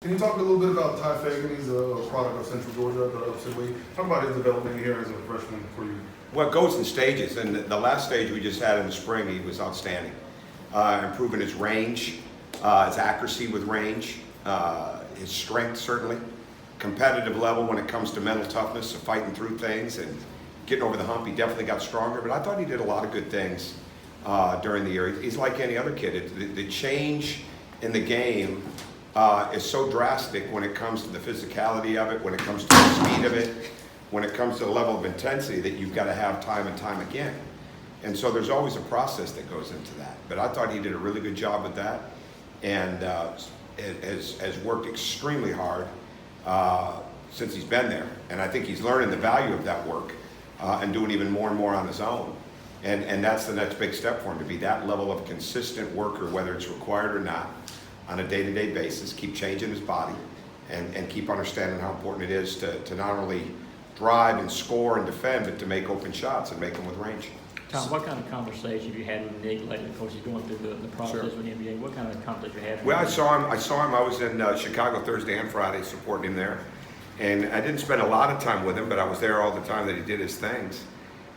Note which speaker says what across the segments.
Speaker 1: Can you talk a little bit about Ty Fagan? He's a product of Central Georgia, the upstate league. Talk about his development here as a freshman for you.
Speaker 2: Well, it goes in stages, and the last stage we just had in the spring, he was outstanding. Improving his range, his accuracy with range, his strength certainly, competitive level when it comes to mental toughness of fighting through things and getting over the hump. He definitely got stronger, but I thought he did a lot of good things during the year. He's like any other kid. The change in the game is so drastic when it comes to the physicality of it, when it comes to the speed of it, when it comes to the level of intensity that you've got to have time and time again. And so there's always a process that goes into that. But I thought he did a really good job with that, and has worked extremely hard since he's been there. And I think he's learning the value of that work and doing even more and more on his own. And that's the next big step for him, to be that level of consistent worker, whether it's required or not, on a day-to-day basis, keep changing his body and keep understanding how important it is to not only drive and score and defend, but to make open shots and make them with range.
Speaker 3: Tom, what kind of conversation have you had with Nick lately? Of course, he's going through the process
Speaker 2: Sure.
Speaker 3: with the NBA. What kind of conversation you had?
Speaker 2: Well, I saw him. I was in Chicago Thursday and Friday supporting him there. And I didn't spend a lot of time with him, but I was there all the time that he did his things.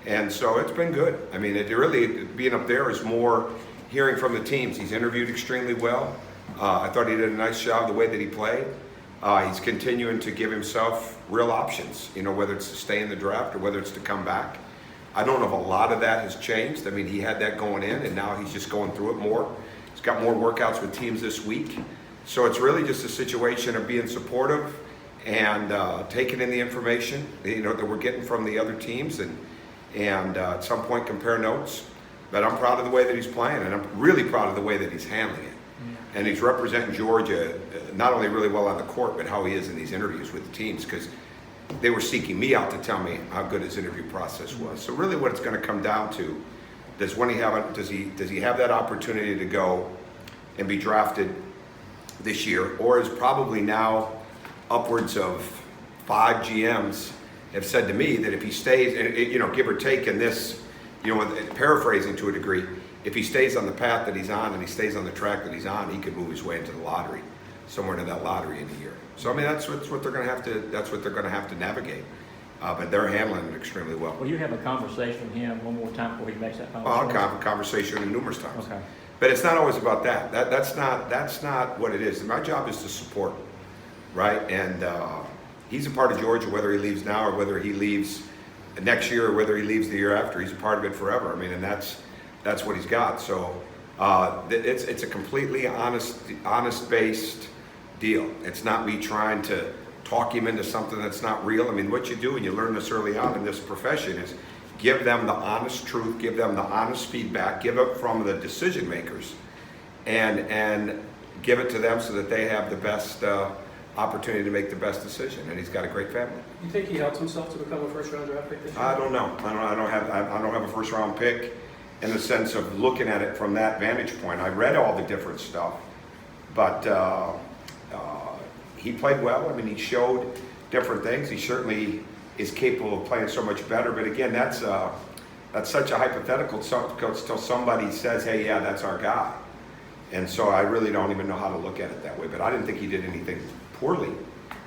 Speaker 2: And so it's been good. I mean, it really, being up there is more hearing from the teams. He's interviewed extremely well. I thought he did a nice job the way that he played. He's continuing to give himself real options, whether it's to stay in the draft or whether it's to come back. I don't know if a lot of that has changed. I mean, he had that going in, and now he's just going through it more. He's got more workouts with teams this week. So it's really just a situation of being supportive and taking in the information, that we're getting from the other teams, and at some point compare notes. But I'm proud of the way that he's playing, and I'm really proud of the way that he's handling it. And he's representing Georgia not only really well on the court, but how he is in these interviews with the teams, because they were seeking me out to tell me how good his interview process was. So really what it's going to come down to, does he have that opportunity to go and be drafted this year, or is probably now upwards of 5 GMs have said to me that if he stays, and give or take in this, paraphrasing to a degree, if he stays on the path that he's on and he stays on the track that he's on, he could move his way into the lottery, somewhere into that lottery in a year. So I mean, that's what they're going to have to navigate. But they're handling it extremely well.
Speaker 3: Will you have a conversation with him one more time before he makes that final
Speaker 2: I'll
Speaker 3: choice?
Speaker 2: have a conversation with him numerous times.
Speaker 3: Okay.
Speaker 2: But it's not always about that. That's not what it is. My job is to support him, right? And he's a part of Georgia, whether he leaves now or whether he leaves next year or whether he leaves the year after. He's a part of it forever. I mean, and that's what he's got. So it's a completely honest-based deal. It's not me trying to talk him into something that's not real. I mean, what you do, and you learn this early on in this profession, is give them the honest truth, give them the honest feedback, give it from the decision makers, and give it to them so that they have the best opportunity to make the best decision. And he's got a great family.
Speaker 4: You think he helped himself to become a first-round draft pick this year?
Speaker 2: I don't know. I don't have a first-round pick in the sense of looking at it from that vantage point. I read all the different stuff, but he played well. I mean, he showed different things. He certainly is capable of playing so much better. But again, that's such a hypothetical until somebody says, "Hey, yeah, that's our guy." And so I really don't even know how to look at it that way. But I didn't think he did anything poorly.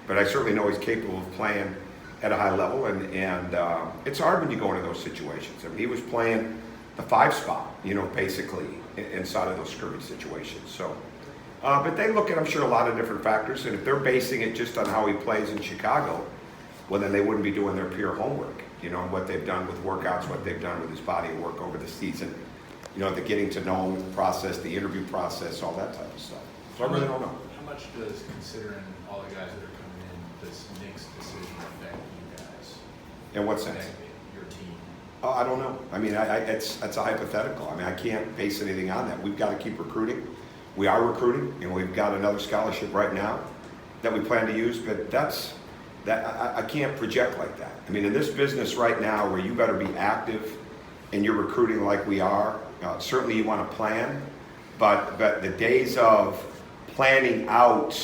Speaker 2: But I certainly know he's capable of playing at a high level. And it's hard when you go into those situations. I mean, he was playing the 5 spot, basically inside of those scrimmage situations. So, but they look at, I'm sure, a lot of different factors. And if they're basing it just on how he plays in Chicago, well, then they wouldn't be doing their pure homework, what they've done with workouts, what they've done with his body of work over the season, the getting to know him process, the interview process, all that type of stuff. So I really don't know.
Speaker 5: How much does, considering all the guys that are coming in, does Nick's decision affect you guys?
Speaker 2: In what sense?
Speaker 5: Affect your team?
Speaker 2: Oh, I don't know. I mean, it's a hypothetical. I mean, I can't base anything on that. We've got to keep recruiting. We are recruiting, and we've got another scholarship right now that we plan to use. But I can't project like that. I mean, in this business right now, where you better be active and you're recruiting like we are, certainly you want to plan. But the days of planning out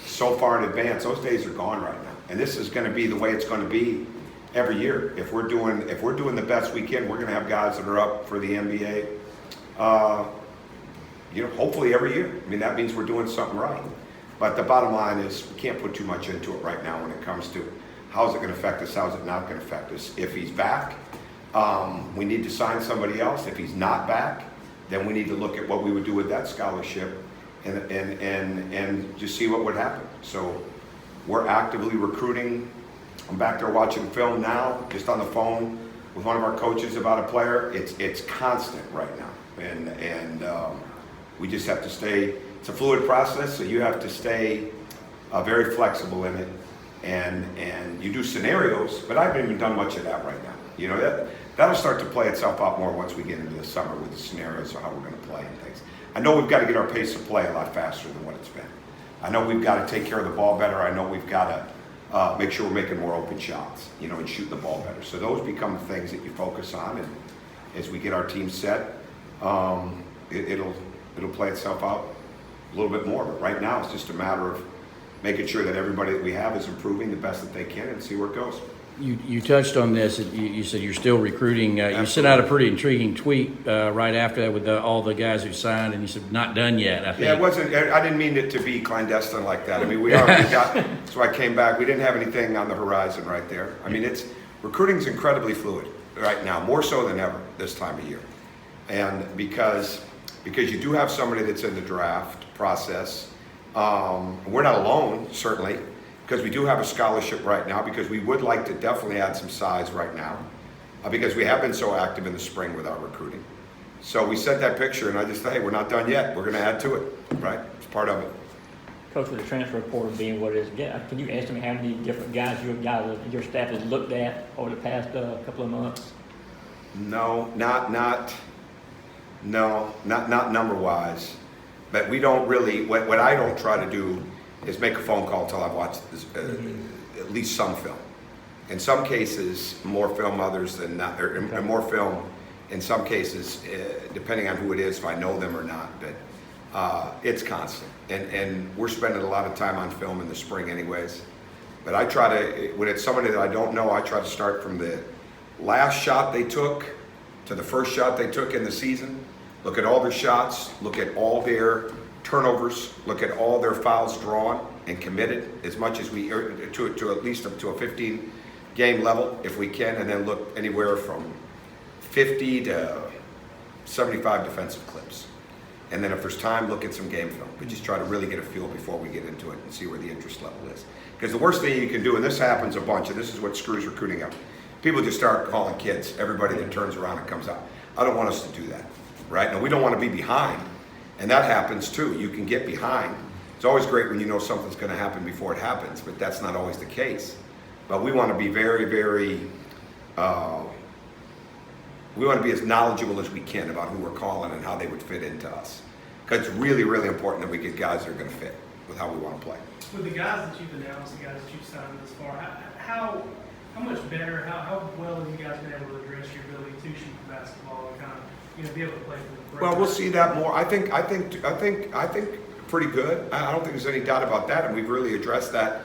Speaker 2: so far in advance, those days are gone right now. And this is going to be the way it's going to be every year. If we're doing the best we can, we're going to have guys that are up for the NBA. Hopefully every year. I mean, that means we're doing something right. But the bottom line is we can't put too much into it right now when it comes to how's it going to affect us, how's it not going to affect us. If he's back, we need to sign somebody else. If he's not back, then we need to look at what we would do with that scholarship and just see what would happen. So we're actively recruiting. I'm back there watching film now, just on the phone with one of our coaches about a player. It's constant right now, and we just have to stay. It's a fluid process, so you have to stay very flexible in it, and you do scenarios. But I haven't even done much of that right now. You know, that'll start to play itself out more once we get into the summer with the scenarios of how we're going to play and things. I know we've got to get our pace of play a lot faster than what it's been. I know we've got to take care of the ball better. I know we've got to make sure we're making more open shots, you know, and shoot the ball better. So those become things that you focus on, and as we get our team set, it'll play itself out a little bit more. But right now, it's just a matter of making sure that everybody that we have is improving the best that they can and see where it goes.
Speaker 6: You touched on this. You said you're still recruiting. You sent out a pretty intriguing tweet right after that with all the guys who signed, and you said not done yet. I think.
Speaker 2: Yeah, it wasn't. I didn't mean it to be clandestine like that. I mean, we already got. So I came back. We didn't have anything on the horizon right there. I mean, recruiting's incredibly fluid right now, more so than ever this time of year, and because you do have somebody that's in the draft process. We're not alone, certainly. Because we do have a scholarship right now, because we would like to definitely add some size right now, because we have been so active in the spring with our recruiting. So we sent that picture, and I just thought, hey, we're not done yet. We're going to add to it, right? It's part of it.
Speaker 3: Coach, with the transfer portal being what it is, can you estimate how many different guys your staff has looked at over the past couple of months?
Speaker 2: No, not number-wise. But we don't really, what I don't try to do is make a phone call until I've watched at least some film. In some cases, more film, others than not, or more film in some cases, depending on who it is, if I know them or not. But it's constant, and we're spending a lot of time on film in the spring, anyways. But I try to, when it's somebody that I don't know, I try to start from the last shot they took to the first shot they took in the season. Look at all their shots. Look at all their turnovers, look at all their fouls drawn and committed as much as we, to at least up to a 15-game level if we can, and then look anywhere from 50 to 75 defensive clips. And then if there's time, look at some game film, but just try to really get a feel before we get into it and see where the interest level is. Because the worst thing you can do, and this happens a bunch, and this is what screws recruiting up, people just start calling kids, everybody that turns around and comes out. I don't want us to do that, right? Now, we don't want to be behind. And that happens too. You can get behind. It's always great when you know something's going to happen before it happens, but that's not always the case. But we want to be very, very, we want to be as knowledgeable as we can about who we're calling and how they would fit into us. Because it's really, really important that we get guys that are going to fit with how we want to play.
Speaker 7: With the guys that you've announced, the guys that you've signed this far, how much better, how well have you guys been able to address your ability to shoot the basketball and kind of, be able to play for the pro?
Speaker 2: Well, we'll see that more. I think pretty good. I don't think there's any doubt about that, and we've really addressed that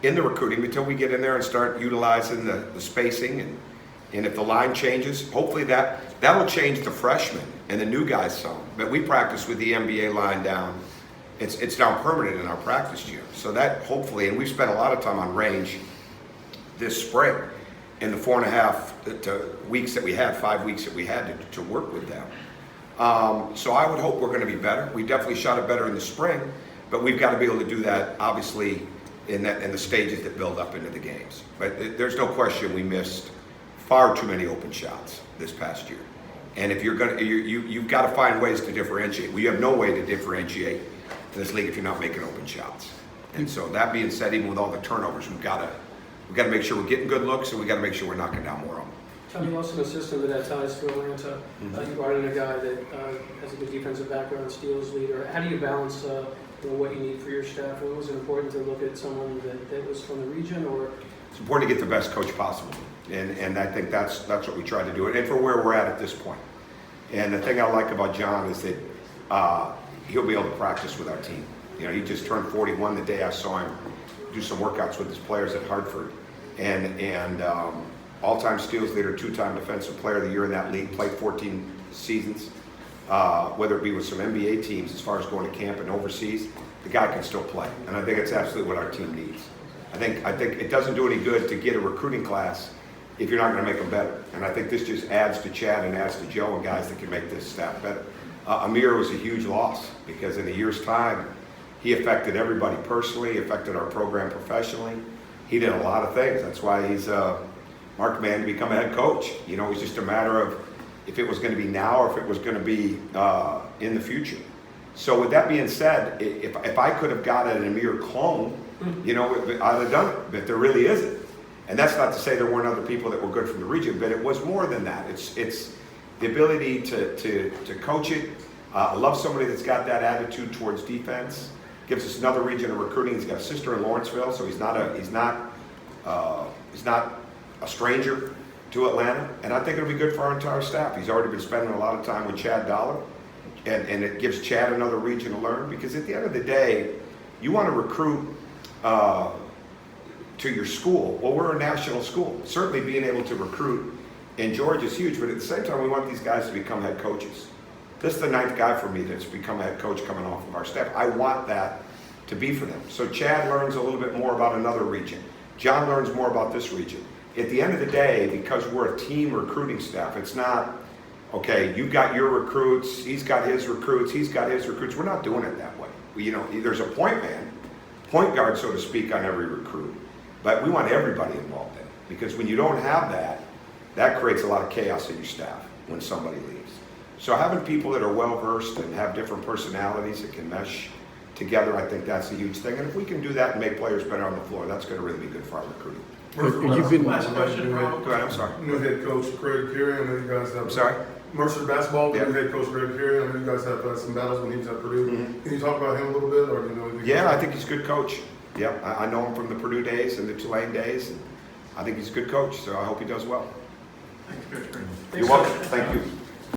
Speaker 2: in the recruiting until we get in there and start utilizing the spacing, and if the line changes, hopefully that'll change the freshmen and the new guys some. But we practice with the NBA line down. It's down permanent in our practice gym. So that hopefully, and we've spent a lot of time on range this spring in the 4.5 weeks that we had, 5 weeks that we had to work with them. So I would hope we're going to be better. We definitely shot it better in the spring, but we've got to be able to do that, obviously, in the stages that build up into the games. But there's no question we missed far too many open shots this past year. And if you've got to find ways to differentiate. We have no way to differentiate in this league if you're not making open shots. And so that being said, even with all the turnovers, we've got to make sure we're getting good looks, and we got to make sure we're knocking down more of them.
Speaker 4: Tom, you also an assistant with that ties to Atlanta. You brought in a guy that has a good defensive background, steals leader. How do you balance what you need for your staff? Was it important to look at someone that was from the region, or?
Speaker 2: It's important to get the best coach possible, and I think that's what we try to do, and for where we're at this point. And the thing I like about John is that he'll be able to practice with our team. He just turned 41 the day I saw him do some workouts with his players at Hartford, and all-time steals leader, 2-time defensive player of the year in that league, played 14 seasons, whether it be with some NBA teams as far as going to camp and overseas. the guy can still play. And I think it's absolutely what our team needs. I think it doesn't do any good to get a recruiting class if you're not going to make them better. And I think this just adds to Chad and adds to Joe and guys that can make this staff better. Amir was a huge loss because in a year's time, he affected everybody personally, affected our program professionally. He did a lot of things. That's why he's marked man to become a head coach. You know, it was just a matter of if it was going to be now or if it was going to be in the future. So with that being said, if I could have got an Amir clone, you know, I'd have done it, but there really isn't. And that's not to say there weren't other people that were good from the region, but it was more than that. It's the ability to coach it. I love somebody that's got that attitude towards defense. Gives us another region of recruiting. He's got a sister in Lawrenceville, so he's not a stranger to Atlanta. And I think it'll be good for our entire staff. He's already been spending a lot of time with Chad Dollar, and it gives Chad another region to learn. Because at the end of the day, you want to recruit to your school. Well, we're a national school. Certainly being able to recruit in Georgia is huge, but at the same time, we want these guys to become head coaches. This is the 9th guy for me that's become a head coach coming off of our staff. I want that to be for them. So Chad learns a little bit more about another region. John learns more about this region. At the end of the day, because we're a team recruiting staff, it's not, okay, you got your recruits, he's got his recruits, he's got his recruits. We're not doing it that way. You know, there's a point man, point guard, so to speak, on every recruit. But we want everybody involved in it. Because when you don't have that, that creates a lot of chaos in your staff when somebody leaves. So having people that are well-versed and have different personalities that can mesh together, I think that's a huge thing. And if we can do that and make players better on the floor, that's going to really be good for our recruiting.
Speaker 7: Last question, Ron.
Speaker 2: Go ahead, I'm sorry.
Speaker 1: New head coach Crean. I know you guys have.
Speaker 2: I'm sorry?
Speaker 1: Mercer basketball.
Speaker 2: Yeah.
Speaker 1: New head coach Crean. I know you guys have some battles when he was at Purdue.
Speaker 2: Mhm.
Speaker 1: Can you talk about him a little bit, or do you know anything?
Speaker 2: Yeah, I think he's a good coach. Yep, I know him from the Purdue days and the Tulane days. And I think he's a good coach, so I hope he does well.
Speaker 7: Thanks, Coach Green.
Speaker 2: You're welcome. Thank you.